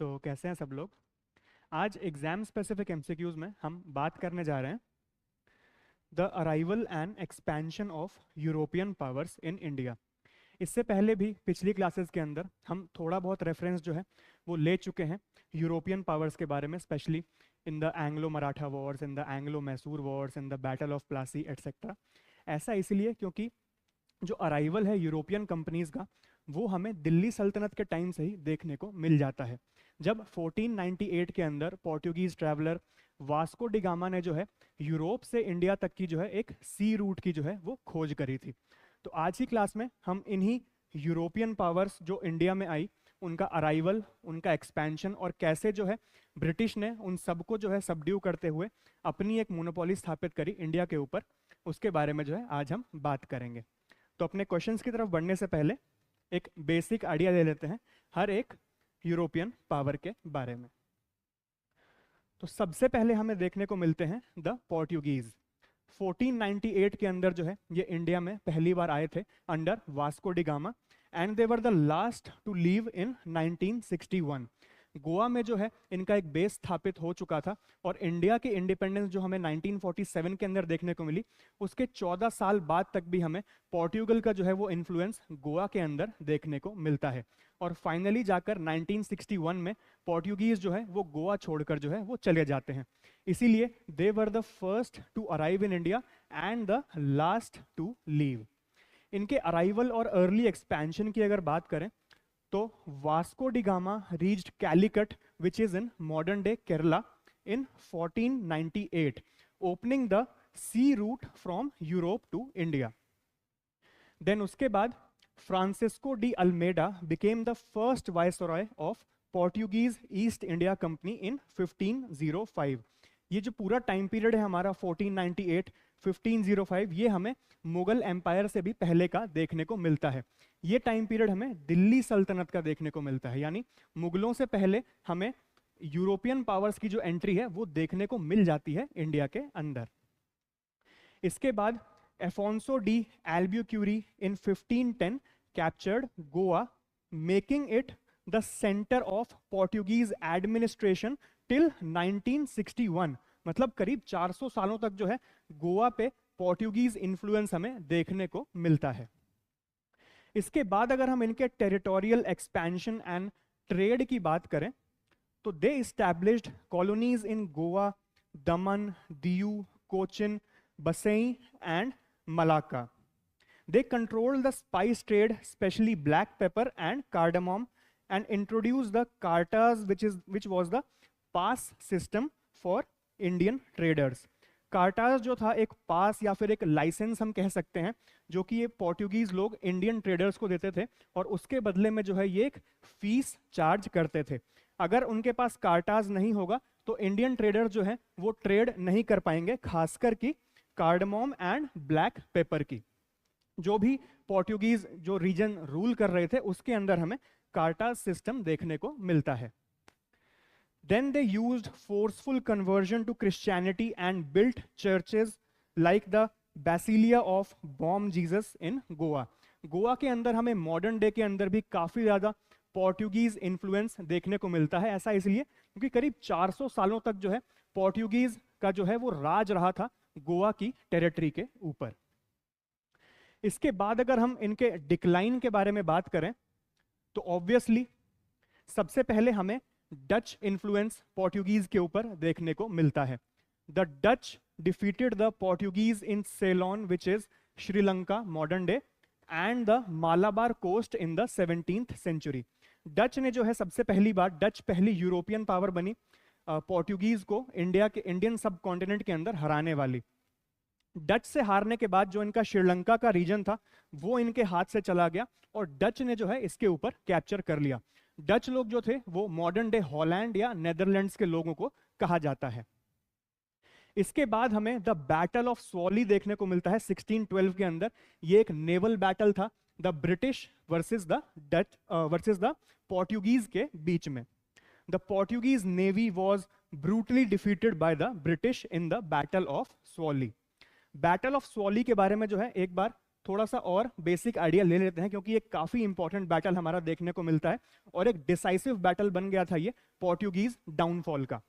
तो कैसे हैं सब लोग। आज एग्जाम स्पेसिफिक एमसीक्यूज में हम बात करने जा रहे हैं the arrival and expansion of European powers in India. इससे पहले भी पिछली क्लासेस के अंदर हम थोड़ा बहुत रेफरेंस जो है वो ले चुके हैं यूरोपियन पावर्स के बारे में, specially in the Anglo Maratha Wars, in the Anglo Mysore Wars, in the battle of Plassey etcetera. ऐसा इसलिए क्योंकि जो अराइवल है यूरोपियन कंपनीज का वो हमें दिल्ली सल्तनत के टाइम से ही देखने को मिल जाता है। जब 1498 के अंदर Portuguese traveller Vasco da gamma ने जो है यूरोप से इंडिया तक की जो है एक सी रूट की जो है वो खोज करी थी। तो आज की क्लास में हम इन्हीं यूरोपियन पावर्स जो इंडिया में आई, उनका अराइवल, उनका एक्सपेंशन और कैसे जो है ब्रिटिश ने उन सबको जो है सबड्यू करते हुए अपनी एक मोनोपोली स्थापित करी इंडिया के ऊपर, उसके बारे में जो है आज हम बात करेंगे। तो अपने क्वेश्चंस की तरफ बढ़ने से पहले एक बेसिक आइडिया ले लेते हैं हर एक यूरोपियन पावर के बारे में। तो सबसे पहले हमें देखने को मिलते हैं द पोर्टुगीज। 1498 के अंदर जो है ये इंडिया में पहली बार आए थे under Vasco da Gama and they were the last to leave in 1961। Goa में जो है इनका एक बेस स्थापित हो चुका था और इंडिया के इंडिपेंडेंस जो हमें 1947 के अंदर देखने को मिली, उसके 14 साल बाद तक भी हमें पोर्टुगल का जो है वो इन्फ्लुएंस गोवा के अंदर देखने को मिलता है। और फाइनली जाकर 1961 में पोर्टुगीज जो है वो गोवा छोड़कर जो है वो चले जाते हैं। इसीलिए they were the first to arrive in India and the last to leave. इनके अराइवल और अर्ली एक्सपेंशन की अगर बात करें तो Vasco da Gama reached Calicut which is in modern day Kerala in 1498, opening the sea route from Europe to India. Then उसके बाद Francisco de Almeida became the first viceroy of Portuguese East India Company in 1505। ये जो पूरा time period है हमारा 1498 1505, ये हमें Mughal empire से भी पहले का देखने को मिलता है। ये टाइम पीरियड हमें दिल्ली सल्तनत का देखने को मिलता है, यानी मुगलों से पहले हमें यूरोपियन पावर्स की जो एंट्री है वो देखने को मिल जाती है इंडिया के अंदर। इसके बाद Afonso de Albuquerque in 1510 captured Goa, making it the centre of Portuguese administration till 1961। मतलब करीब 400 सालों तक जो है गोवा पे पोर्टुगीज इन्फ्लुएंस हमें देखने को मिलता है। इसके बाद अगर हम इनके टेरिटोरियल एक्सपेंशन एंड ट्रेड की बात करें तो they established colonies in Goa, Daman, Diu, Cochin, Bassein and Malacca. They controlled the spice trade, especially black pepper and cardamom, and introduced the cartas, which was the pass system for Indian traders. Cartaz जो था एक पास या फिर एक लाइसेंस हम कह सकते हैं, जो कि ये पोर्टुगीज लोग इंडियन ट्रेडर्स को देते थे और उसके बदले में जो है ये एक फीस चार्ज करते थे। अगर उनके पास कार्टास नहीं होगा तो इंडियन ट्रेडर जो है वो ट्रेड नहीं कर पाएंगे, खासकर की कार्डमोम एंड ब्लैक पेपर की। जो भी पोर्टुगीज जो रीजन रूल कर रहे थे उसके अंदर हमें कार्टास सिस्टम देखने को मिलता है। Then they used forceful conversion to Christianity and built churches like the Basilia of Bom Jesus in Goa. Goa के अंदर हमें मॉडर्न डे के अंदर भी काफी ज्यादा पोर्टुगीज इन्फ्लुएंस देखने को मिलता है। ऐसा इसलिए क्योंकि करीब 400 सालों तक जो है पोर्टुगीज का जो है वो राज रहा था गोवा की टेरिटरी के ऊपर। इसके बाद अगर हम इनके डिक्लाइन के बारे में बात करें तो ऑब्वियसली सबसे पहले हमें डच इन्फ्लुएंस पोर्टुगीज के ऊपर देखने को मिलता है। The Dutch defeated the Portuguese in Ceylon which is Sri Lanka modern day and the Malabar coast in the 17th century. Dutch ने जो है सबसे पहली बार, डच पहली यूरोपियन पावर बनी पोर्टुगीज को इंडियन सब कॉन्टिनेंट के अंदर हराने वाली। डच से हारने के बाद जो इनका श्रीलंका का रीजन था वो इनके हाथ से चला गया और डच ने जो है इसके ऊपर कैप्चर कर लिया। डच लोग जो थे वो मॉडर्न डे हॉलैंड या नेदरलैंड्स के लोगों को कहा जाता है। इसके बाद हमें द बैटल ऑफ स्वॉली देखने को मिलता है 1612 के अंदर। ये एक नेवल बैटल था the British versus the Dutch versus the Portuguese के बीच में। The Portuguese navy was brutally defeated by the British in the battle of Swally. Battle of Swally के बारे में जो है एक बार थोड़ा सा और बेसिक आइडिया ले लेते हैं, क्योंकि ये काफी इंपॉर्टेंट बैटल हमारा देखने को मिलता है और एक डिसाइसिव बैटल बन गया था ये पोर्टुगीज डाउनफॉल का।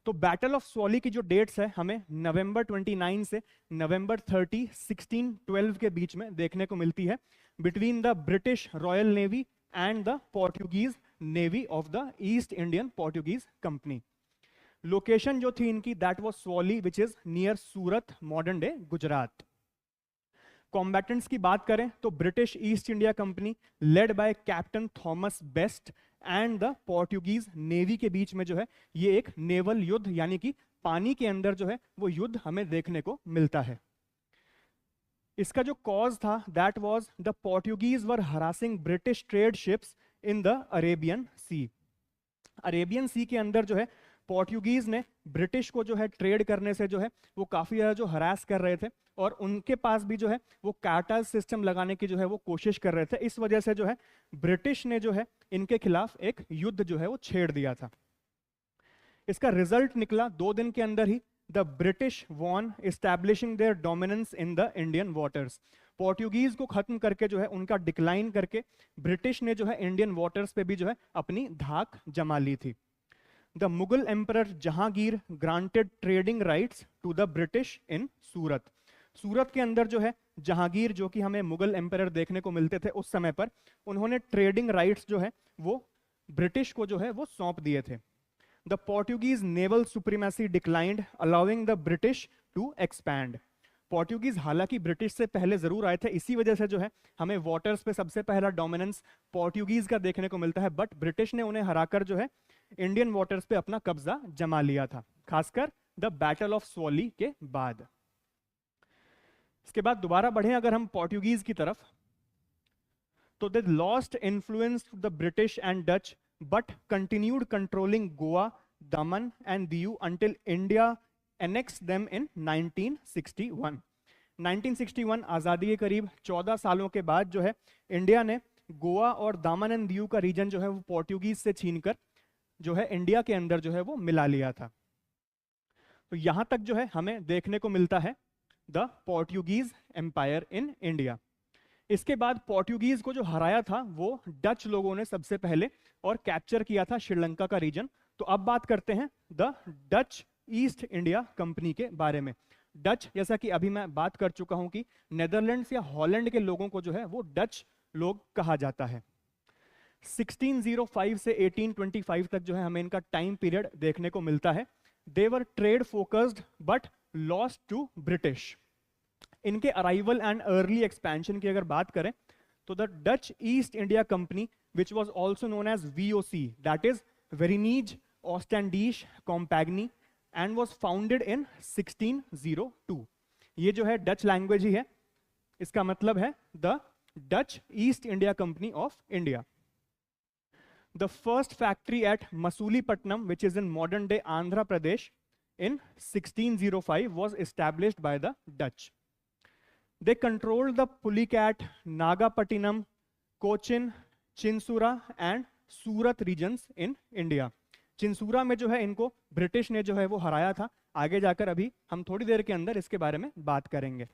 तो बैटल ऑफ स्वॉली की जो डेट्स है हमें नवंबर 29 से नवंबर 30 1612 के बीच में देखने को मिलती है, between the British Royal Navy and the Portuguese navy of the East Indian Portuguese company. Location जो थी इनकी that was Swally which is near Surat, modern day Gujarat. Combatants की बात करें तो British East India Company led by captain Thomas Best and the Portuguese navy के बीच में जो है ये एक नेवल युद्ध यानी कि पानी के अंदर जो है वो युद्ध हमें देखने को मिलता है। इसका जो कॉज था that was the Portuguese were harassing British trade ships in the Arabian sea. Arabian sea के अंदर जो है पोर्टुगीज ने ब्रिटिश को जो है ट्रेड करने से जो है वो काफी ज्यादा जो हरास कर रहे थे और उनके पास भी जो है वो कार्टेल सिस्टम लगाने की जो है वो कोशिश कर रहे थे। इस वजह से जो है ब्रिटिश ने जो है इनके खिलाफ एक युद्ध जो है वो छेड़ दिया था। इसका रिजल्ट निकला 2 दिन के अंदर ही the British won establishing their dominance in the Indian waters. Portuguese को खत्म करके जो है उनका डिक्लाइन करके ब्रिटिश ने जो है इंडियन वाटर्स पे भी जो है अपनी धाक जमा ली थी। The Mughal emperor Jahangir granted trading rights to the British in Surat. Surat के अंदर जो है जहांगीर, जो कि हमें मुगल एम्परर देखने को मिलते थे उस समय पर, उन्होंने ट्रेडिंग राइट्स जो है वो ब्रिटिश को जो है वो सौंप दिए थे। The Portuguese naval supremacy declined allowing the British to expand. Portuguese हालांकि ब्रिटिश से पहले जरूर आए थे, इसी वजह से जो है हमें वाटर्स पे सबसे पहला डोमिनेंस पोर्टुगीज का देखने को मिलता है, बट ब्रिटिश ने उन्हें हराकर जो है इंडियन वाटर्स पे अपना कब्जा जमा लिया था, खासकर द बैटल ऑफ स्वॉली के बाद। इसके बाद दोबारा बढ़े अगर हम पोर्टुगीज की तरफ, तो they lost influence to the British and Dutch but continued controlling Goa, Daman and Diu until India annex them in 1961। 1961 आजादी के करीब 14 सालों के बाद जो है इंडिया ने गोवा और दामन एंड दीव का रीजन जो है वो पोर्टुगीज से छीनकर जो है इंडिया के अंदर जो है वो मिला लिया था। तो यहां तक जो है हमें देखने को मिलता है the Portuguese empire in India. इसके बाद पोर्टुगीज को जो हराया था वो डच लोगों ने सबसे पहले और कैप्चर किया था श्रीलंका का रीजन। तो अब बात करते हैं the Dutch East India company के बारे में। डच, जैसा कि अभी मैं बात कर चुका हूं कि नेदरलैंड्स या हॉलैंड के लोगों को जो है वो डच लोग कहा जाता है। 1605 से 1825 तक जो है हमें इनका टाइम पीरियड देखने को मिलता है। They were trade focused but lost to British. इनके अराइवल एंड अर्ली एक्सपेंशन की अगर बात करें तो the Dutch East India company which was also known as VOC, that is Vereenigde Oostindische Compagnie, and was founded in 1602। ये जो है Dutch language ही है, इसका मतलब है the Dutch East India company of India. The first factory at Masulipatam, which is in modern day Andhra Pradesh, in 1605 was established by the Dutch. They controlled the Pulicat, Nagapattinam, Cochin, Chinsura and Surat regions in India. Chinsurah में जो है इनको British ने जो है वो हराया था। आगे जाकर अभी हम थोड़ी देर के अंदर इसके बारे में बात करेंगे।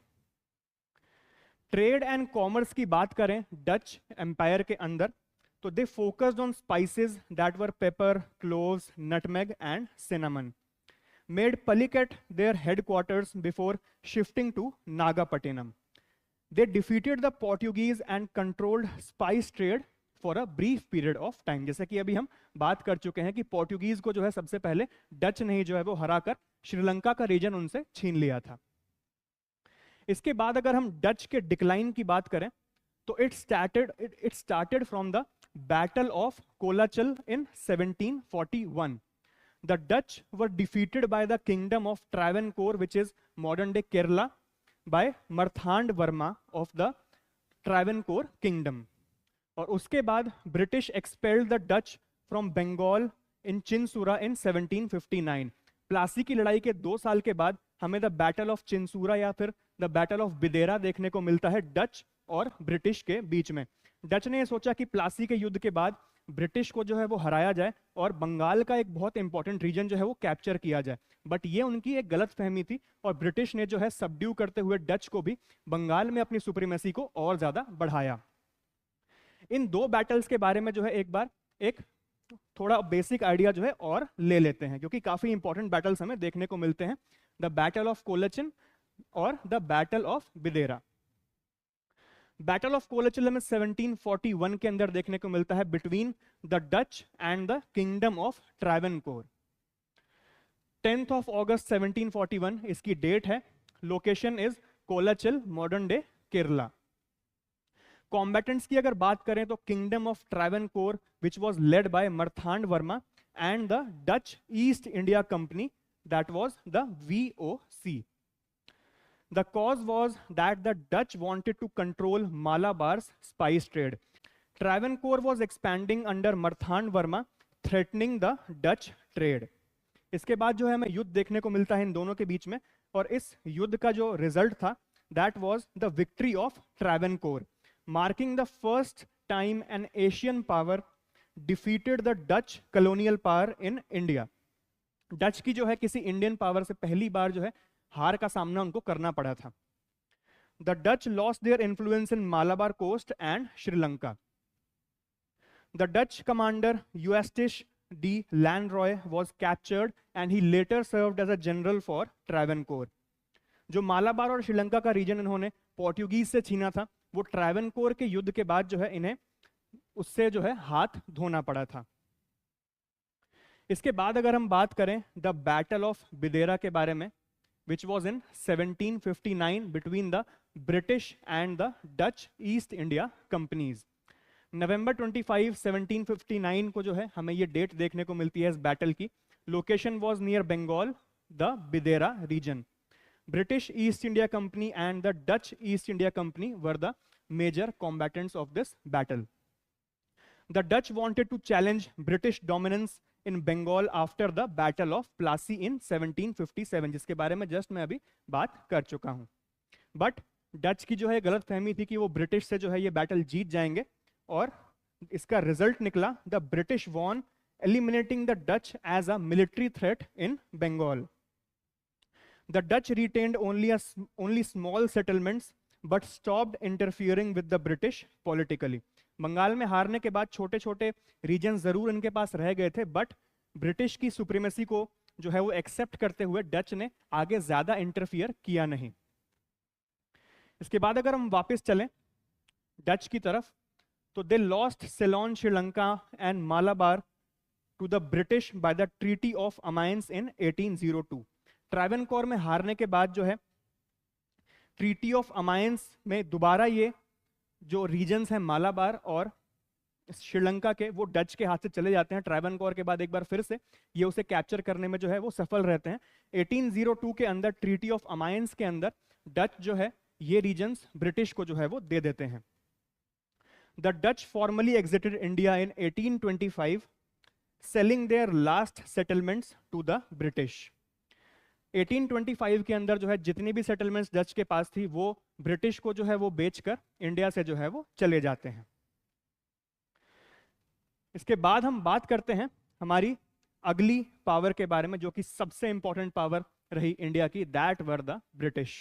ट्रेड एंड कॉमर्स की बात करें डच एम्पायर के अंदर, तो they focused on spices that were pepper, cloves, nutmeg and cinnamon. Made Palikat their headquarters before shifting to Nagapattinam. They defeated the Portuguese and controlled spice trade for a brief period of time. जैसे कि अभी हम बात कर चुके हैं कि Portuguese को जो है सबसे पहले डच ने ही जो है वो हराकर श्रीलंका का रीजन उनसे छीन लिया था। इसके बाद अगर हम डच के डिक्लाइन की बात करें तो it started from the Battle of Kolachal in 1741. The Dutch were defeated by the kingdom of Travancore, which is modern day Kerala, by Marthand Varma of the Travancore kingdom. और उसके बाद British expelled the Dutch from Bengal in Chinsura in 1759. Plassey की लड़ाई के 2 साल के बाद हमें द बैटल ऑफ चिंसूरा या फिर द बैटल ऑफ बिदेरा देखने को मिलता है डच और ब्रिटिश के बीच में। डच ने सोचा कि प्लासी के युद्ध के बाद ब्रिटिश को जो है वो हराया जाए और बंगाल का एक बहुत इंपॉर्टेंट रीजन जो है वो कैप्चर किया जाए। बट ये उनकी एक गलत फहमी थी और ब्रिटिश ने जो है सबड्यू करते हुए डच को भी बंगाल में अपनी सुप्रीमेसी को और ज्यादा बढ़ाया। इन दो बैटल्स के बारे में जो है एक बार एक थोड़ा बेसिक आइडिया जो है और ले लेते हैं, क्योंकि काफी इंपॉर्टेंट बैटल्स हमें देखने को मिलते हैं। द बैटल ऑफ कोलेचिन और the battle of Biderra. Battle of Colachel हमें 1741 के अंदर देखने को मिलता है between the Dutch and the kingdom of Travancore. 10th of August 1741 इसकी डेट है। Location is Colachel, modern day Kerala. Combatants की अगर बात करें तो kingdom of Travancore which was led by Marthanda Varma and the Dutch East India company that was the VOC. The cause was that the Dutch wanted to control Malabar's spice trade. Travancore was expanding under Marthand Verma, threatening the Dutch trade. इसके बाद जो है हमें युद्ध देखने को मिलता है इन दोनों के बीच में, और इस युद्ध का जो रिजल्ट था that was the victory of Travancore, marking the first time an Asian power defeated the Dutch colonial power in India. Dutch की जो है किसी इंडियन पावर से पहली बार जो है हार का सामना उनको करना पड़ा था। The Dutch lost their influence in Malabar coast and Sri Lanka. The Dutch commander Eustachius de Lannoy was captured and he later served as a general for Travancore. जो मालाबार और श्रीलंका का रीजन इन्होंने पोर्टुगीज से छीना था, वो ट्रावेनकोर के युद्ध के बाद जो है इन्हें उससे जो है हाथ धोना पड़ा था। इसके बाद अगर हम बात करें द बैटल ऑफ बिदेरा के बारे में, which was in 1759 between the British and the Dutch East India companies. November 25, 1759 को जो है हमें ये डेट देखने को मिलती है इस बैटल की। Location was near Bengal, the Bidera region. British East India Company and the Dutch East India Company were the major combatants of this battle. The Dutch wanted to challenge British dominance in Bengal after the Battle of Plassey in 1757, जिसके बारे में just मैं अभी बात कर चुका हूं। But Dutch की जो है गलत फहमी थी कि वो ब्रिटिश से जो है ये बैटल जीत जाएंगे, और इसका रिजल्ट निकला the British won, eliminating the Dutch as a military threat in Bengal. The Dutch retained only small settlements but stopped interfering with the British politically. Bengal में हारने के बाद छोटे छोटे रीजन जरूर इनके पास रह गए थे, बट ब्रिटिश की सुप्रीमेसी को जो है वो एक्सेप्ट करते हुए डच ने आगे ज्यादा इंटरफियर किया नहीं। इसके बाद अगर हम वापस चलें डच की तरफ, तो they lost Ceylon, Sri Lanka and Malabar to the British by the treaty of Amiens in 1802। Travancore में हारने के बाद जो है ट्रीटी ऑफ अमायंस में दोबारा ये जो रीजन्स हैं मालाबार और श्रीलंका के, वो डच के हाथ से चले जाते हैं। ट्रावेनकोर के बाद एक बार फिर से ये उसे कैप्चर करने में जो है वो सफल रहते हैं। 1802 के अंदर ट्रीटी ऑफ अमायंस के अंदर डच जो है ये रीजन्स ब्रिटिश को जो है वो दे देते हैं। The Dutch formally exited India in 1825, selling their last settlements to the British. 1825 के अंदर जो है जितनी भी सेटलमेंट्स डच के पास थी वो ब्रिटिश को जो है वो बेचकर इंडिया से जो है वो चले जाते हैं। इसके बाद हम बात करते हैं हमारी अगली पावर के बारे में, जो कि सबसे इंपॉर्टेंट पावर रही इंडिया की, दैट वर द ब्रिटिश।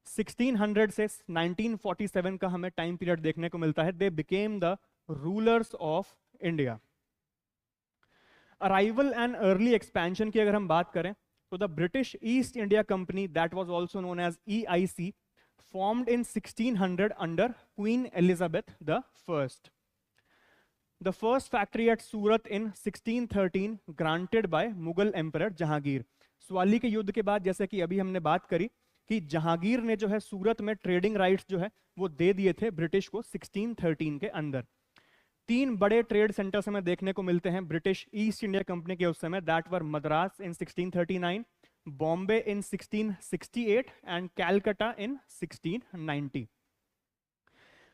1600 से 1947 का हमें टाइम पीरियड देखने को मिलता है। They became the rulers of India. Arrival and early expansion की अगर हम बात करें तो the British East India company, that was also known as EIC, formed in 1600 under Queen Elizabeth I. The first factory at Surat in 1613 granted by Mughal Emperor Jahangir. Swally के युद्ध के बाद, जैसे कि अभी हमने बात करी कि जहांगीर ने जो है सूरत में ट्रेडिंग राइट्स जो है वो दे दिए थे ब्रिटिश को 1613 के अंदर। 3 बड़े ट्रेड सेंटर्स हमें देखने को मिलते हैं ब्रिटिश ईस्ट इंडिया कंपनी के उस समय, that were Madras in 1639, Bombay in 1668 and Calcutta in 1690।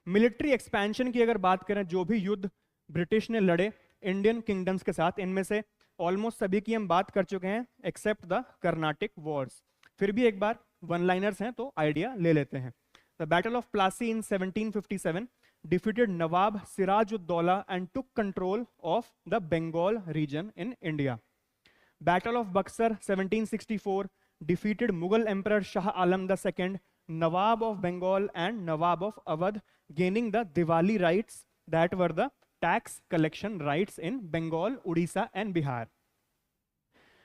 Military expansion की अगर बात करें, जो भी युद्ध ब्रिटिश ने लड़े इंडियन किंगडम्स के साथ, इनमें से ऑलमोस्ट सभी की हम बात कर चुके हैं एक्सेप्ट द कर्नाटिक वॉर्स। फिर भी एक बार वन लाइनर्स हैं तो आइडिया ले लेते हैं। The battle of Plassey in 1757 defeated Nawab Sirajuddaulah and took control of the Bengal region in India. Battle of Buxar 1764 defeated Mughal Emperor Shah Alam II, Nawab of Bengal and Nawab of Awadh, gaining the Diwali rights that were the tax collection rights in Bengal, Odisha and Bihar.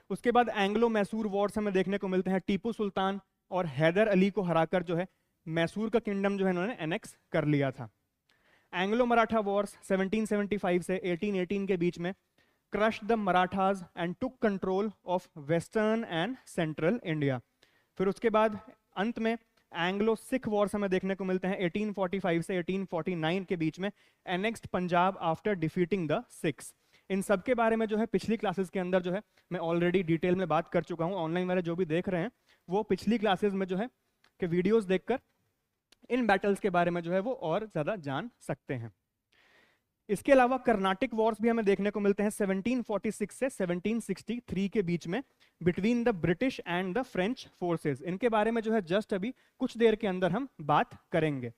उसके बाद Anglo Mysore Wars हमें देखने को मिलते हैं. टीपू सुल्तान और हैदर अली को हराकर जो है मैसूर का किंगडम जो है इन्होंने एनेक्स कर लिया था. एंग्लो मराठा वॉर्स 1775 से 1818 के बीच में crushed the Marathas and took control of western and central India. फिर उसके बाद अंत में एंग्लो सिख वॉर्स हमें देखने को मिलते हैं 1845 से 1849 के बीच में, annexed Punjab after defeating the Sikhs. इन सब के बारे में जो है पिछली क्लासेस के अंदर जो है मैं ऑलरेडी डिटेल में बात कर चुका हूं. ऑनलाइन वाले जो भी देख रहे हैं वो पिछली क्लासेस में जो है कि वीडियोस देखकर इन बैटल्स के बारे में जो है वो और ज्यादा जान सकते हैं. इसके अलावा कर्नाटिक वॉर्स भी हमें देखने को मिलते हैं 1746 से 1763 के बीच में between the British and the French forces. इनके बारे में जो है जस्ट अभी कुछ देर के अंदर हम बात करेंगे.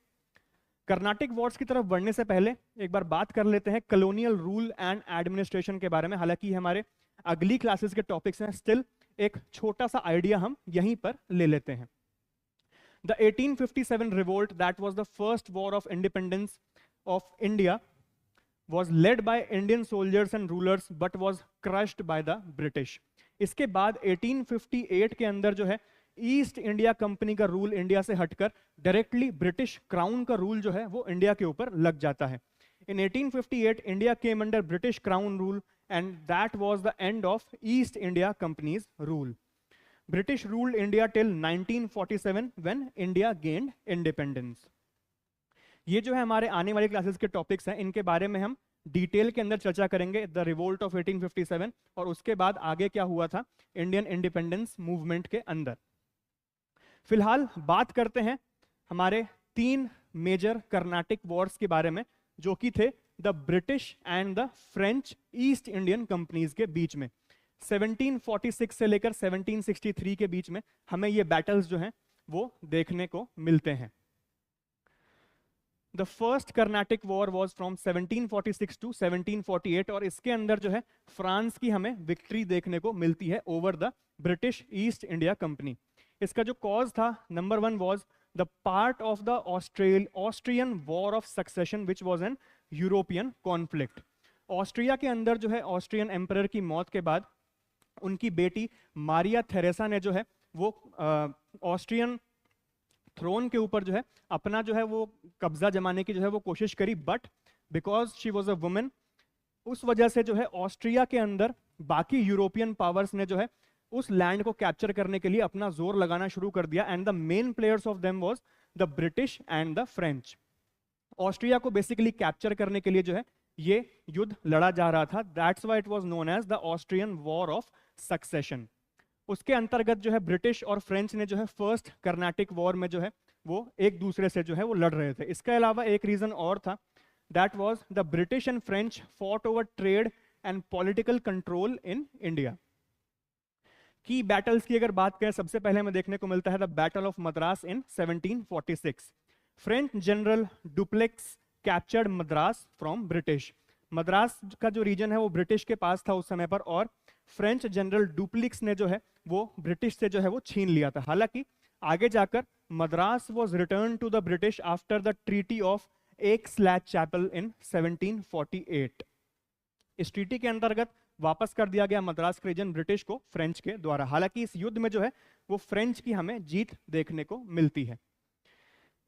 कर्नाटिक वॉर्स की तरफ बढ़ने से पहले एक बार बात कर लेते हैं कॉलोनियल रूल एंड एडमिनिस्ट्रेशन के बारे में. हालांकि हमारे अगली क्लासेस के टॉपिक्स हैं, स्टिल एक छोटा सा आइडिया हम यहीं पर ले लेते हैं. The 1857 revolt that was the first war of independence of India was led by Indian soldiers and rulers but was crushed by the British. इसके बाद 1858 के अंदर जो है ईस्ट इंडिया कंपनी का रूल इंडिया से हटकर डायरेक्टली ब्रिटिश क्राउन का रूल जो है वो इंडिया के ऊपर लग जाता है. In 1858 India came under British crown rule and that was the end of East India Company's rule. British ruled India till 1947 when India gained independence. ये जो है हमारे आने वाली क्लासेस के टॉपिक्स हैं, इनके बारे में हम डिटेल के अंदर चर्चा करेंगे. द रिवोल्ट ऑफ 1857 और उसके बाद आगे क्या हुआ था इंडियन इंडिपेंडेंस मूवमेंट के अंदर. फिलहाल बात करते हैं हमारे 3 मेजर कर्नाटिक वॉर्स के बारे में जो कि थे the British and the French east Indian companies के बीच में. 1746 से लेकर 1763 के बीच में हमें ये बैटल्स जो हैं वो देखने को मिलते हैं. The first Carnatic War was from 1746 to 1748 और इसके अंदर जो है फ्रांस की हमें विक्ट्री देखने को मिलती है over the British East India company. इसका जो कॉज था number 1 was the part of the Austrian war of succession which was an European conflict. Austria के अंदर जो है ऑस्ट्रियन एम्परर की मौत के बाद उनकी बेटी मारिया थेरेसा ने जो है वो ऑस्ट्रियन थ्रोन के ऊपर जो है अपना जो है वो कब्जा जमाने की जो है वो कोशिश करी, but because she was a women उस वजह से जो है ऑस्ट्रिया के अंदर बाकी यूरोपियन पावर्स ने जो है उस लैंड को कैप्चर करने के लिए अपना जोर लगाना शुरू कर दिया. And the main players of them was the British and the French. Austria को बेसिकली कैप्चर करने के लिए जो है ये युद्ध लड़ा जा रहा था. That's why it was known as the Austrian war of succession. उसके अंतर्गत जो है ब्रिटिश और फ्रेंच ने जो है फर्स्ट कर्नाटिक वॉर में जो है वो एक दूसरे से जो है वो लड़ रहे थे. इसके अलावा एक रीजन और था, that was the British and French fought over trade and political control in India. की बैटल्स की अगर बात करें सबसे पहले हमें देखने को मिलता है the battle of Madras in 1746. French general duplex captured Madras from British. Madras का जो रीजन है वो ब्रिटिश के पास था उस समय पर और फ्रेंच जनरल डुप्लिक्स ने जो है वो ब्रिटिश से जो है वो छीन लिया था. हालांकि आगे जाकर Madras was return to the British after the treaty of Aix-la-Chapelle in 1748. इस ट्रीटी के अंतर्गत वापस कर दिया गया मद्रास का रीजन ब्रिटिश को फ्रेंच के द्वारा. हालांकि इस युद्ध में जो है वो फ्रेंच की हमें जीत देखने को मिलती है.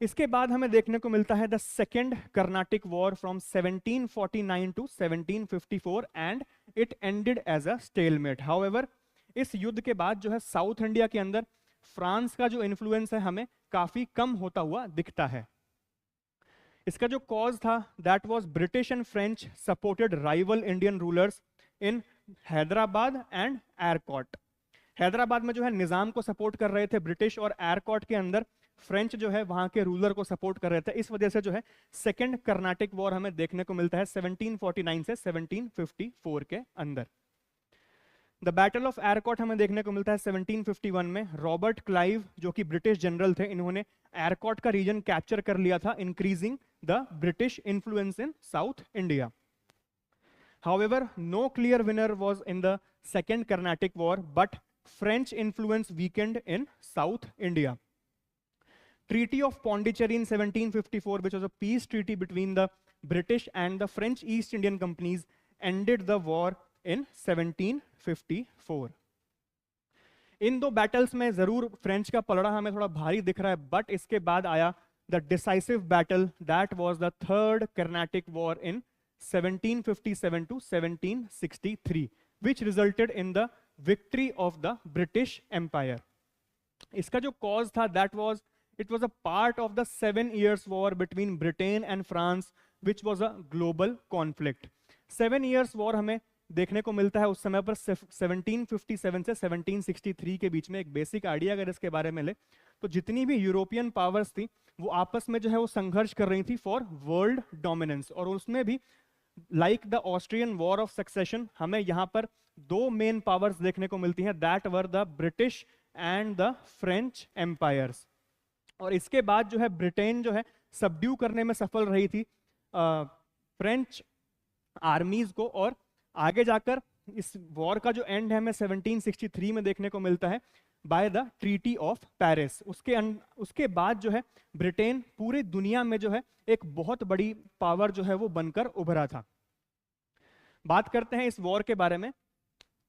इसके बाद हमें देखने को मिलता है the second Carnatic war from 1749 to 1754 and it ended as a stalemate. However इस युद्ध के बाद जो है साउथ इंडिया के अंदर फ्रांस का जो इन्फ्लुएंस है हमें काफी कम होता हुआ दिखता है. इसका जो कॉज था that was British and French supported rival Indian rulers in Hyderabad and Arcot. Hyderabad में जो है निजाम को सपोर्ट कर रहे थे ब्रिटिश और एयरकॉट के अंदर फ्रेंच जो है वहां के रूलर को सपोर्ट कर रहे थे. इस वजह से जो है सेकेंड कर्नाटिक वॉर हमें देखने को मिलता है 1749 से 1754 के अंदर. द बैटल ऑफ एयरकॉट हमें देखने को मिलता है 1751 में. रॉबर्ट क्लाइव जो कि ब्रिटिश जनरल थे, इन्होंने एयरकॉट का रीजन कैप्चर कर लिया था, increasing the British influence in South India. However, no clear winner was in the Second Carnatic War, but French influence weakened in South India. Treaty of Pondicherry in 1754, which was a peace treaty between the British and the French East Indian companies, ended the war in 1754. इन दो battles में जरूर French का पलड़ा हमें थोड़ा भारी दिख रहा है, बट इसके बाद आया the decisive battle, that was the third Carnatic war in 1757 to 1763, which resulted in the victory of the British Empire. इसका जो कॉज था, that was it was a part of the 7 years war between Britain and France, which was a global conflict. 7 years war हमें देखने को मिलता है उस समय पर 1757 से 1763 के बीच में. एक बेसिक आइडिया अगर इसके बारे में ले तो जितनी भी यूरोपियन पावर्स थी वो आपस में जो है वो संघर्ष कर रही थी फॉर वर्ल्ड डोमिनेंस, और उसमें भी like the Austrian war of succession हमें यहाँ पर दो मेन पावर्स देखने को मिलती हैं, that were the British and the French empires. और इसके बाद जो है ब्रिटेन जो है सबड्यू करने में सफल रही थी फ्रेंच आर्मीज को, और आगे जाकर इस वॉर का जो एंड है हमें 1763 में देखने को मिलता है bye the treaty of Paris. उसके बाद जो है ब्रिटेन पूरी दुनिया में जो है एक बहुत बड़ी पावर जो है वो बनकर उभरा था. बात करते हैं इस वॉर के बारे में.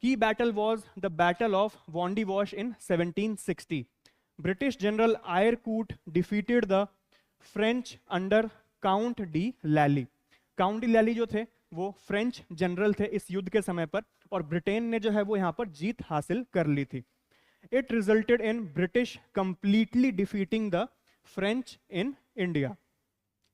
Key battle was the battle of Wandiwash in 1760. British general Eyre Coote defeated the French under count de Lally. Count de Lally जो थे वो फ्रेंच जनरल थे इस युद्ध के समय पर, और ब्रिटेन ने जो है वो यहाँ पर जीत हासिल कर ली थी. It resulted in British completely defeating the French in India.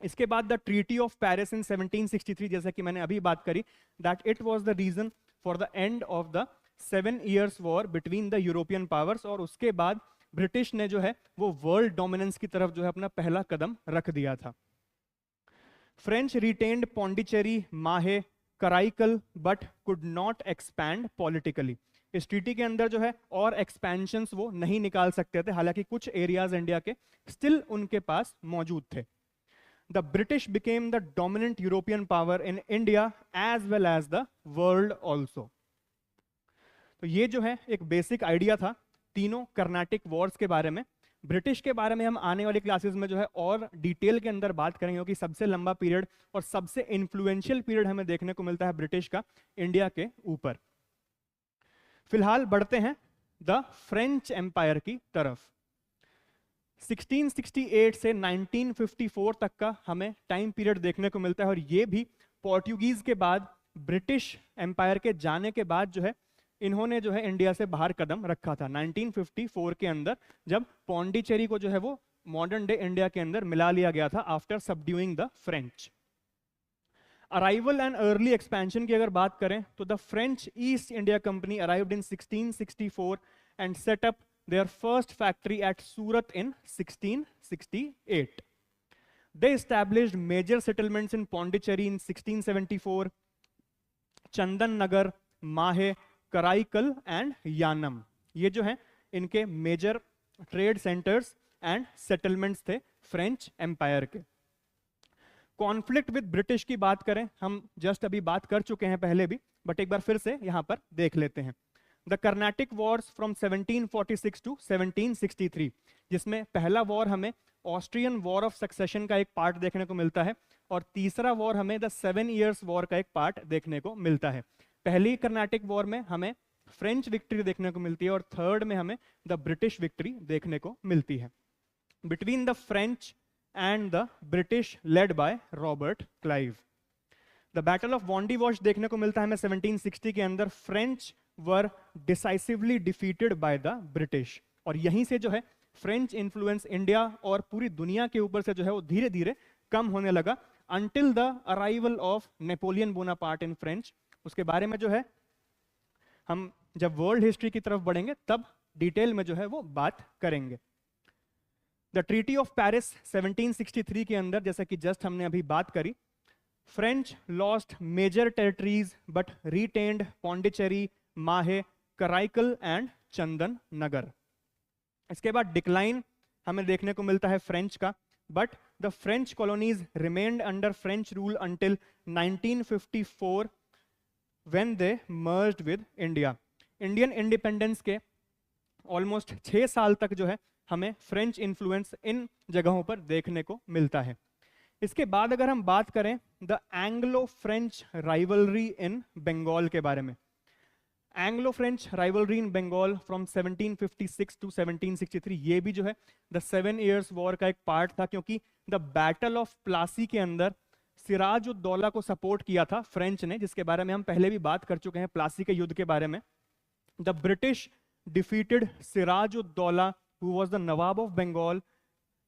इसके बाद the treaty of Paris in 1763, जैसा कि मैंने अभी बात करी, that it was the reason for the end of the 7 years war between the European powers, और उसके बाद ब्रिटिश ने जो है वो वर्ल्ड डोमिनेंस की तरफ जो है अपना पहला कदम रख दिया था. French retained Pondicherry, Mahe, Karaikal, but could not expand politically. इस ट्रीटी के अंदर जो है और एक्सपेंशंस वो नहीं निकाल सकते थे, हालांकि कुछ एरियाज इंडिया के स्टिल उनके पास मौजूद थे. The British became the dominant European power in India as well as the world also. तो ये जो है एक बेसिक आइडिया था तीनों कर्नाटिक वॉर्स के बारे में. ब्रिटिश के बारे में हम आने वाली क्लासेस में जो है और डिटेल के अंदर बात करेंगे, क्योंकि सबसे लंबा पीरियड और सबसे इन्फ्लुएंशियल पीरियड हमें देखने को मिलता है ब्रिटिश का इंडिया के ऊपर. फिलहाल बढ़ते हैं द फ्रेंच एम्पायर की तरफ. 1668 से 1954 तक का हमें टाइम पीरियड देखने को मिलता है, और ये भी पोर्टुगीज के बाद ब्रिटिश एम्पायर के जाने के बाद जो है इन्होंने जो है इंडिया से बाहर कदम रखा था 1954 के अंदर, जब पौंडीचेरी को जो है वो मॉडर्न डे इंडिया के अंदर मिला लिया गया था after subduing the French. Arrival and early expansion की अगर बात करें तो the French East India company arrived in 1664 and set up their first factory at Surat in 1668. They established major settlements in Pondicherry in 1674, Chandannagar, Mahe, Karaikal and Yanam. ये जो है इनके major trade centers and settlements थे फ्रेंच एम्पायर के. Conflict with British की बात करें, हम जस्ट अभी बात कर चुके हैं पहले भी, बट एक बार फिर से यहां पर देख लेते हैं. The Carnatic wars from 1746 to 1763, जिसमें पहला वॉर हमें ऑस्ट्रियन वॉर ऑफ सक्सेशन का एक पार्ट देखने को मिलता है, और तीसरा वॉर हमें द 7 years वॉर का एक पार्ट देखने को मिलता है. पहली कर्नाटिक वॉर में हमें फ्रेंच विक्ट्री देखने को मिलती है, और थर्ड में हमें द ब्रिटिश विक्ट्री देखने को मिलती है. Between the French and the British led by Robert Clive. The battle of Wandiwash देखने को मिलता है हमें 1760 के अंदर. French were decisively defeated by the British, और यहीं से जो है फ्रेंच इन्फ्लुएंस इंडिया और पूरी दुनिया के ऊपर से जो है वो धीरे धीरे कम होने लगा, until the arrival of Napoleon Bonaparte in French. उसके बारे में जो है हम जब वर्ल्ड हिस्ट्री की तरफ बढ़ेंगे तब डिटेल में जो है वो बात करेंगे. द ट्रीटी ऑफ पेरिस 1763 के अंदर, जैसा कि जस्ट हमने अभी बात करी, French lost major territories but retained Pondicherry, Mahe, Karaikal and Chandan Nagar. इसके बाद डिक्लाइन हमें देखने को मिलता है फ्रेंच का. but the French colonies remained under French rule until 1954 when they merged with India. Indian independence के ऑलमोस्ट 6 साल तक जो है हमें फ्रेंच इन्फ्लुएंस इन जगहों पर देखने को मिलता है। इसके बाद अगर हम बात करें the Anglo French rivalry in Bengal के बारे में, Anglo French rivalry in Bengal from 1756 to 1763, ये भी जो है द 7 Years वॉर का एक पार्ट था, क्योंकि द बैटल ऑफ प्लासी के अंदर सिराज उद दौला को सपोर्ट किया था फ्रेंच ने, जिसके बारे में हम पहले भी बात कर चुके हैं प्लासी के युद्ध के बारे में। The British defeated Siraj ud Daula who was the nawab of Bengal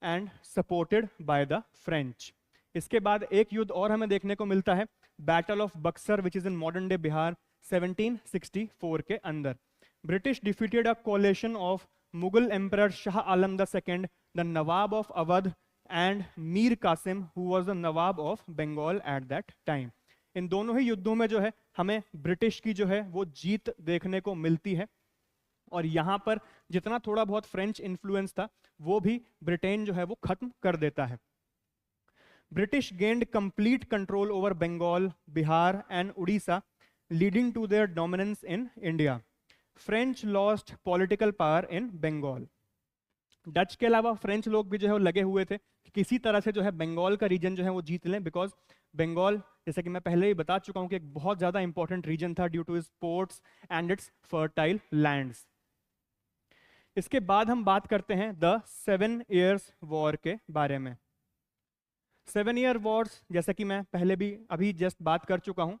and supported by the French. इसके बाद एक युद्ध और हमें देखने को मिलता है, battle of Buxar which is in modern day Bihar 1764 के अंदर। British defeated a coalition of Mughal emperor Shah Alam the second, the nawab of Awadh and Mir Qasim who was the nawab of Bengal at that time. इन दोनों ही युद्धों में जो है हमें ब्रिटिश की जो है वो जीत देखने को मिलती है, और यहाँ पर जितना थोड़ा बहुत फ्रेंच इन्फ्लुएंस था वो भी ब्रिटेन जो है वो खत्म कर देता है। British gained complete control over Bengal, Bihar and Orissa, leading to their dominance in India. French lost political power in Bengal. Dutch के अलावा फ्रेंच लोग भी जो है वो लगे हुए थे कि किसी तरह से जो है बंगाल का रीजन जो है वो जीत लें, बिकॉज बंगाल जैसे कि मैं पहले ही बता चुका हूं कि एक बहुत ज्यादा इंपॉर्टेंट रीजन था due to its ports and its fertile lands. इसके बाद हम बात करते हैं द 7 Years वॉर के बारे में। 7 Year वॉर्स जैसा कि मैं पहले भी अभी जस्ट बात कर चुका हूं,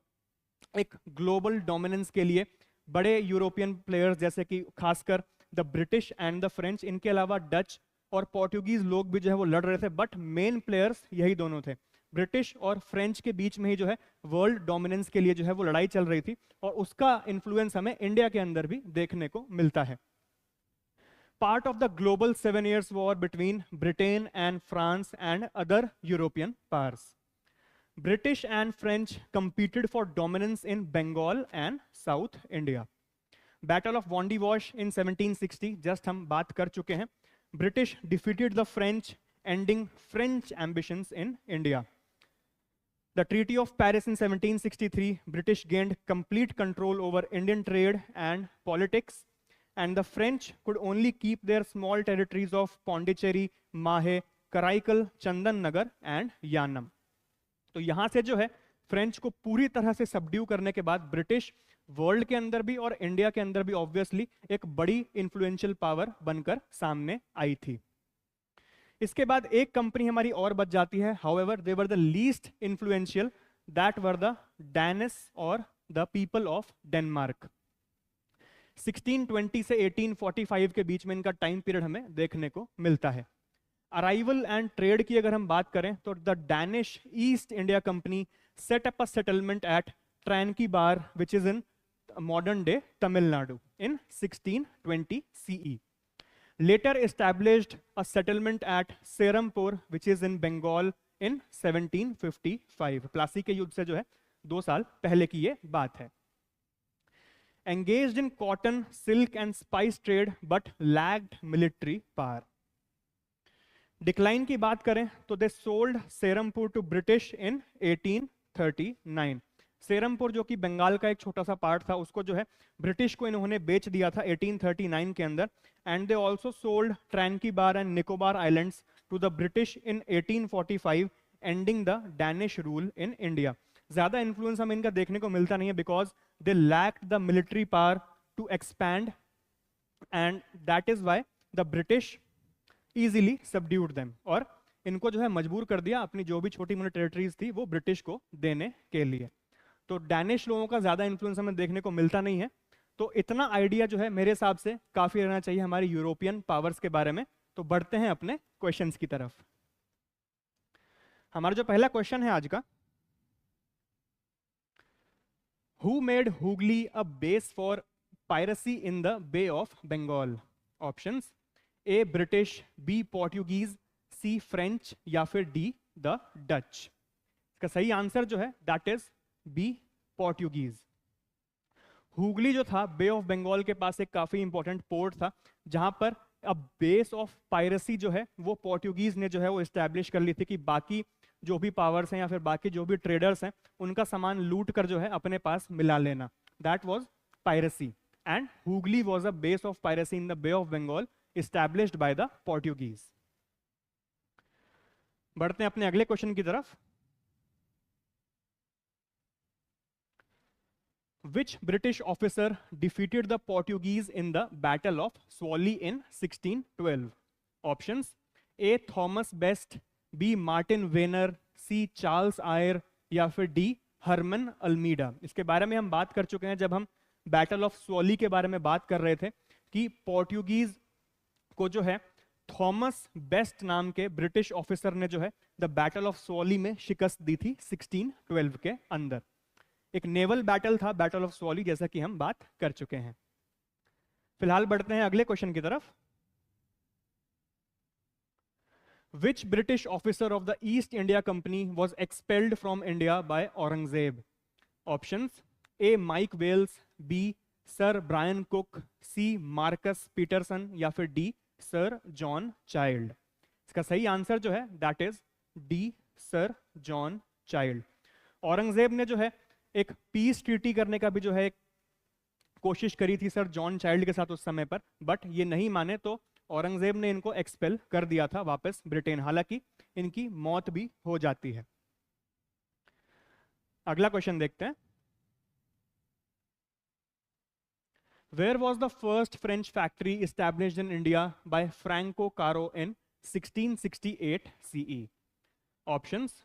एक ग्लोबल डोमिनेंस के लिए बड़े यूरोपियन प्लेयर्स जैसे कि खासकर the British and the French, इनके अलावा डच और पोर्टुगीज लोग भी जो है वो लड़ रहे थे, बट मेन प्लेयर्स यही दोनों थे। ब्रिटिश और फ्रेंच के बीच में ही जो है वर्ल्ड डोमिनेंस के लिए जो है वो लड़ाई चल रही थी, और उसका इन्फ्लुएंस हमें इंडिया के अंदर भी देखने को मिलता है। Part of the global 7 Years war between Britain and France and other European powers. British and French competed for dominance in Bengal and South India. Battle of Wandiwash in 1760, just हम बात कर चुके हैं। British defeated the French, ending French ambitions in India. The Treaty of Paris in 1763, British gained complete control over Indian trade and politics, and the French could only keep their small territories of Pondicherry, Mahe, Karaikal, Chandan Nagar and Yanam. तो यहां से जो है French को पूरी तरह से subdue करने के बाद ब्रिटिश वर्ल्ड के अंदर भी और इंडिया के अंदर भी ऑब्वियसली एक बड़ी इंफ्लुएंशियल पावर बनकर सामने आई थी। इसके बाद एक कंपनी हमारी और बच जाती है, however they were the least influential, that were the Danish और द पीपल ऑफ डेनमार्क। 1620 से 1845 के बीच में इनका टाइम पीरियड हमें देखने को मिलता है। अराइवल एंड ट्रेड की अगर हम बात करें तो the Danish East India company set up a settlement at Tranquebar which is in modern day Tamil Nadu in 1620 CE. Later established a settlement at Serampore which is in Bengal in 1755. Plassey के युद्ध से जो है 2 साल पहले की ये बात है। Engaged in cotton, silk and spice trade but lacked military power. Decline की बात करें तो they sold Serampore to British in 1839। Serampore जो कि बंगाल का एक छोटा सा पार्ट था उसको जो है ब्रिटिश को इन्होंने बेच दिया था 1839 के अंदर, and they also sold Tranquebar and Nicobar islands to the British in 1845, ending the Danish rule in India. ज्यादा इन्फ्लुएंस हमें इनका देखने को मिलता नहीं है because they lacked the military power to expand, and that is why the British easily subdued them, और इनको जो है मजबूर कर दिया अपनी जो भी छोटी मोटी टेरिटरीज थी वो ब्रिटिश को देने के लिए। तो डैनिश लोगों का ज्यादा इन्फ्लुएंस हमें देखने को मिलता नहीं है। तो इतना आइडिया जो है मेरे हिसाब से काफी रहना चाहिए हमारी यूरोपियन पावर्स के बारे में। तो बढ़ते हैं अपने क्वेश्चंस की तरफ। हमारा जो पहला क्वेश्चन है आज का, who made Hooghly a base for piracy in the bay of Bengal? Options A British, B Portuguese, C French या फिर डी द डच। इसका सही आंसर जो है that is B Portuguese. Hooghly जो था बे ऑफ बंगाल के पास एक काफी इंपॉर्टेंट पोर्ट था जहां पर अब बेस ऑफ पायरेसी जो है वो पोर्टुगीज ने जो है वो एस्टैब्लिश कर ली थी कि बाकी जो भी पावर्स हैं या फिर बाकी जो भी ट्रेडर्स हैं उनका सामान लूट कर जो है अपने पास मिला लेना, that was piracy. And Hooghly was a base of piracy in the bay of Bengal established by the Portuguese. बढ़ते हैं अपने अगले क्वेश्चन की तरफ। Which British officer defeated the Portuguese in the Battle of Swally in 1612? Options: A. Thomas Best, B. Martin Wener, C. Charles Eyre या फिर D. Harman Almeida. इसके बारे में हम बात कर चुके हैं जब हम बैटल ऑफ स्वॉली के बारे में बात कर रहे थे कि पोर्टुगीज को जो है थॉमस बेस्ट नाम के ब्रिटिश ऑफिसर ने जो है द बैटल ऑफ स्वॉली में शिकस्त दी थी 1612 के अंदर। एक नेवल बैटल था बैटल ऑफ स्वॉली, जैसा कि हम बात कर चुके हैं। फिलहाल बढ़ते हैं अगले क्वेश्चन की तरफ। Which British officer of the East India Company was expelled from India by Aurangzeb? Options: A. Mike Wales, B. Sir Brian Cook, C. Marcus Peterson या फिर D. Sir John Child। इसका सही आंसर जो है that is D. Sir John Child। Aurangzeb ने जो है एक पीस ट्रीटी करने का भी जो है एक कोशिश करी थी सर जॉन चाइल्ड के साथ उस समय पर, बट ये नहीं माने तो औरंगजेब ने इनको एक्सपेल कर दिया था वापस ब्रिटेन, हालांकि इनकी मौत भी हो जाती है। अगला क्वेश्चन देखते हैं। Where was the first French factory established in India by Franco Caro in 1668 CE? Options: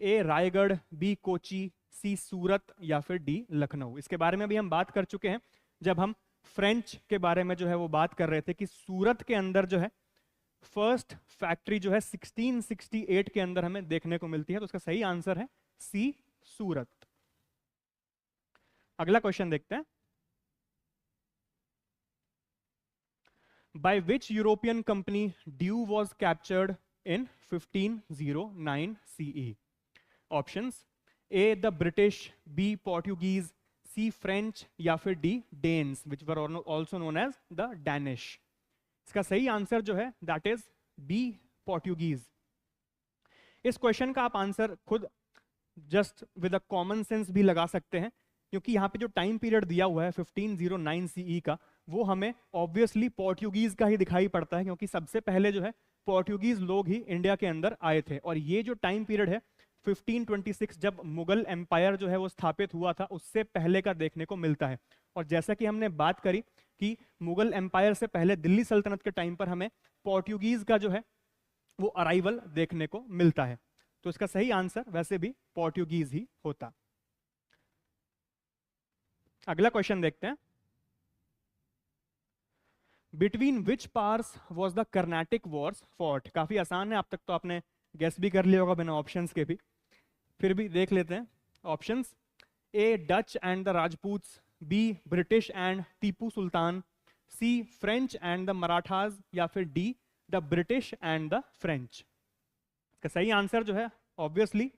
A. Raigarh, B. Kochi, C. सूरत या फिर D. लखनऊ। इसके बारे में भी हम बात कर चुके हैं जब हम फ्रेंच के बारे में जो है वो बात कर रहे थे कि सूरत के अंदर जो है फर्स्ट फैक्ट्री जो है 1668 के अंदर हमें देखने को मिलती है, तो उसका सही आंसर है C. सूरत। अगला क्वेश्चन देखते हैं। By which European company Dew was captured in 1509 CE? Options: A. The British, B. Portuguese, C. French या फिर D. Danes, which were also known as the Danish। इसका सही आंसर जो है दैट इज B. Portuguese। इस question का आप answer खुद just with a common sense भी लगा सकते हैं, क्योंकि यहाँ पे जो टाइम पीरियड दिया हुआ है 1509 CE का, वो हमें ऑब्वियसली पोर्टुगीज का ही दिखाई पड़ता है, क्योंकि सबसे पहले जो है पोर्टुगीज लोग ही इंडिया के अंदर आए थे। और ये जो टाइम पीरियड है 1526 जब मुगल एम्पायर जो है वो स्थापित हुआ था, उससे पहले का देखने को मिलता है। और जैसा कि हमने बात करी कि मुगल एम्पायर से पहले दिल्ली सल्तनत के टाइम पर हमें पोर्टुगीज का जो है वो अराइवल देखने को मिलता है, तो इसका सही आंसर वैसे भी पोर्टुगीज ही होता। अगला क्वेश्चन देखते हैं। Between which parts was the Carnatic wars fought? काफी आसान है, आप तक तो आपने गेस भी कर लिया होगा बिना ऑप्शंस के भी, फिर भी देख लेते हैं options. A. Dutch and the Rajputs, B. British and Tipu Sultan, C. French and the Marathas या फिर D. The British and the French. का सही आंसर जो है obviously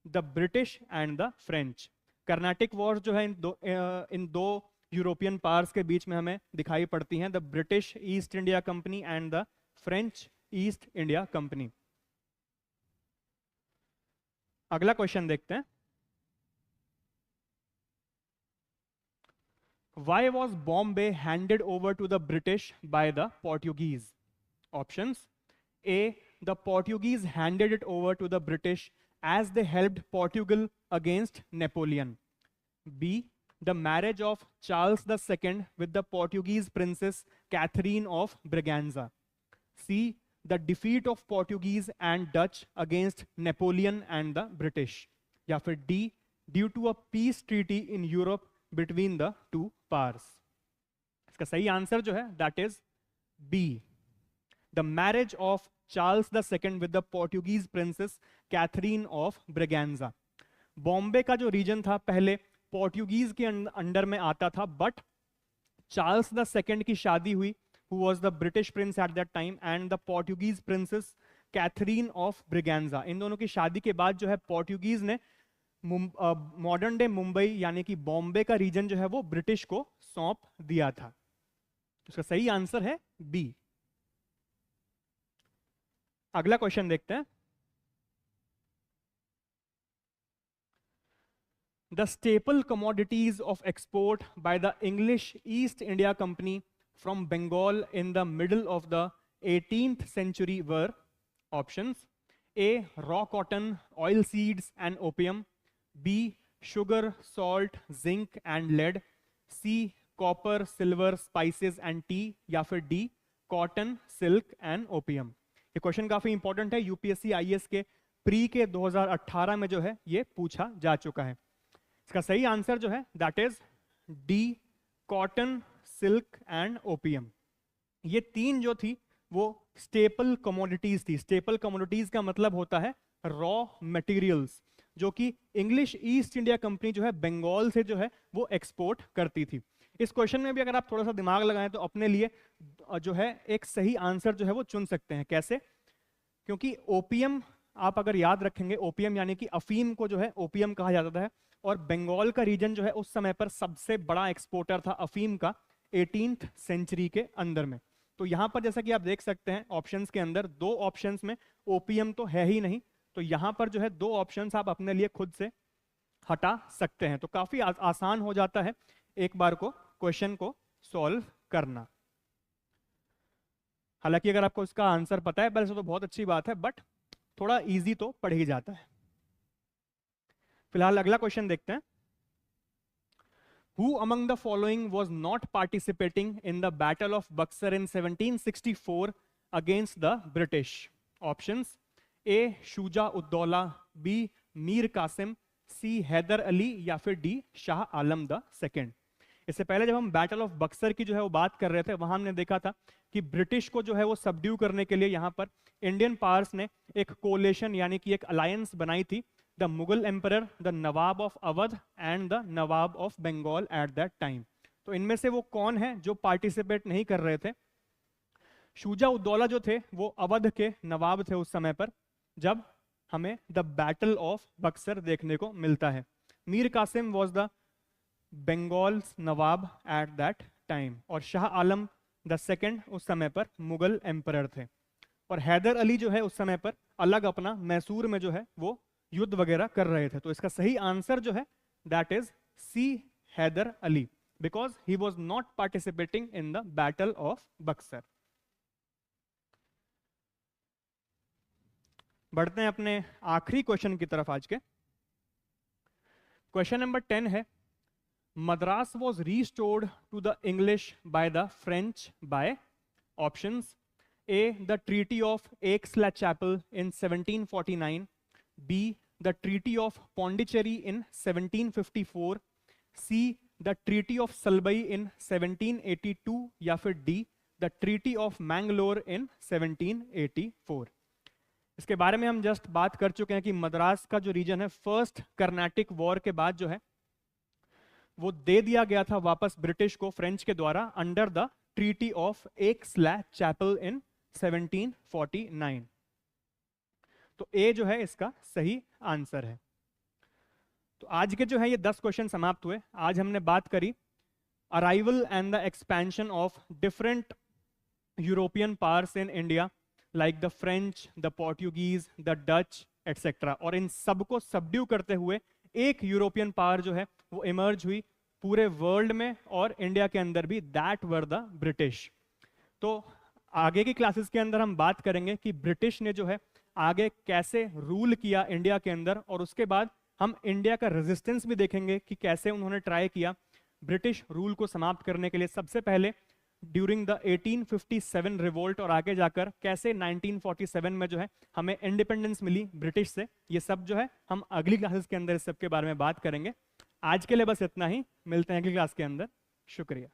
the British and the French. Carnatic wars जो है इन दो यूरोपियन पावर्स के बीच में हमें दिखाई पड़ती हैं, the British East India company and the French East India company. अगला क्वेश्चन देखते हैं। Why was Bombay handed over to the British by the Portuguese? Options: A. The Portuguese handed it over to the British as they helped Portugal against Napoleon. B. The marriage of Charles II with the Portuguese princess Catherine of Braganza. C. The defeat of Portuguese and Dutch against Napoleon and the British. या फिर D. Due to a peace treaty in Europe between the two powers. इसका सही answer जो है that is B. The marriage of Charles II with the Portuguese princess Catherine of Braganza. Bombay का जो reason था पहले पोर्टुगीज के अंडर में आता था, बट चार्ल्स II की शादी हुई, who was the British prince at that time, and the Portuguese princess Catherine of Braganza. इन दोनों की शादी के बाद जो है पोर्टुगीज ने मॉडर्न डे मुंबई यानी कि बॉम्बे का रीजन जो है वो ब्रिटिश को सौंप दिया था। उसका सही आंसर है बी। अगला क्वेश्चन देखते हैं। The staple commodities of export by the English East India Company from Bengal in the middle of the 18th century were options: A. Raw cotton, oil seeds and opium. B. Sugar, salt, zinc and lead. C. Copper, silver, spices and tea. या फिर D. Cotton, silk and opium. ये question काफी important है, UPSC IAS के pre के 2018 में जो है ये पूछा जा चुका है। इसका सही आंसर जो है that is D, cotton, silk and opium. ये तीन जो थी वो स्टेपल कमोडिटीज थी। स्टेपल कमोडिटीज का मतलब होता है रॉ मटेरियल्स, जो कि इंग्लिश ईस्ट इंडिया कंपनी जो है बंगाल से जो है वो एक्सपोर्ट करती थी। इस क्वेश्चन में भी अगर आप थोड़ा सा दिमाग लगाएं तो अपने लिए जो है एक सही आंसर जो है वो चुन सकते हैं। कैसे? क्योंकि ओपियम आप अगर याद रखेंगे, ओपियम यानी कि अफीम को जो है ओपियम कहा जाता है, और बंगाल का रीजन जो है उस समय पर सबसे बड़ा एक्सपोर्टर था अफीम का 18th सेंचुरी के अंदर में। तो यहां पर जैसा कि आप देख सकते हैं ऑप्शंस के अंदर दो ऑप्शंस में ओपियम तो है ही नहीं, तो यहां पर जो है दो ऑप्शंस आप अपने लिए खुद से हटा सकते हैं। तो काफी आसान हो जाता है एक बार को क्वेश्चन को सॉल्व करना। हालांकि अगर आपको इसका आंसर पता है पहले से तो बहुत अच्छी बात है, बट थोड़ा इजी तो पड़ ही जाता है। फिलहाल अगला क्वेश्चन देखते हैं। Who among the following was not participating in the Battle of Buxar in 1764 against the British? Options: A. Shuja Uddaulah, B. Mir Qasim, C. Haider Ali या फिर D. Shah Alam the second. इससे पहले जब हम बैटल ऑफ बक्सर की जो है वो बात कर रहे थे, वहां हमने देखा था कि ब्रिटिश को जो है वो सबड्यू करने के लिए यहाँ पर इंडियन पावर्स ने एक कोलेशन यानी कि एक अलायंस बनाई थी, the Mughal emperor, the nawab of Awadh and the nawab of Bengal at that time. तो इनमें से वो कौन है जो पार्टिसिपेट नहीं कर रहे थे? शुजा उद्दौला जो थे वो अवध के नवाब थे उस समय पर, जब हमें द बैटल ऑफ बक्सर देखने को मिलता है। Mir Qasim was the Bengal's nawab at that time, और शाह आलम द सेकेंड उस समय पर मुगल एम्परर थे, और हैदर अली जो है उस समय पर अलग अपना मैसूर में जो है वो युद्ध वगैरह कर रहे थे। तो इसका सही आंसर जो है that is C, Hyder Ali, because he was not participating in the battle of Buxar. बढ़ते हैं अपने आखिरी क्वेश्चन की तरफ आज के। क्वेश्चन नंबर 10 है, Madras was restored to the English by the French by options: A the treaty of Aix-la-Chapelle in 1749, B the treaty of Pondicherry in 1754, C the treaty of Salbai in 1782 या फिर D the treaty of Mangalore in 1784। इसके बारे में हम just बात कर चुके हैं कि मद्रास का जो रीजन है फर्स्ट कर्नाटिक वॉर के बाद जो है वो दे दिया गया था वापस ब्रिटिश को फ्रेंच के द्वारा under the treaty of Aix-la-Chapelle in 1749। तो ए जो है इसका सही आंसर है। तो आज के जो है ये 10 क्वेश्चन समाप्त हुए। आज हमने बात करी arrival and the expansion of different European powers in India like the French, the Portuguese, the Dutch etcetera, और इन सबको सबड्यू करते हुए एक यूरोपियन पावर जो है वो इमर्ज हुई पूरे वर्ल्ड में और इंडिया के अंदर भी, दैट वर द ब्रिटिश। तो आगे की क्लासेस के अंदर हम बात करेंगे कि ब्रिटिश ने जो है आगे कैसे रूल किया इंडिया के अंदर, और उसके बाद हम इंडिया का रेजिस्टेंस भी देखेंगे कि कैसे उन्होंने ट्राई किया ब्रिटिश रूल को समाप्त करने के लिए, सबसे पहले ड्यूरिंग द 1857 रिवोल्ट, और आगे जाकर कैसे 1947 में जो है हमें इंडिपेंडेंस मिली ब्रिटिश से। ये सब जो है हम अगली क्लासेस के अंदर इस सब के बारे में बात करेंगे। आज के लिए बस इतना ही, मिलते हैं अगली क्लास के अंदर। शुक्रिया।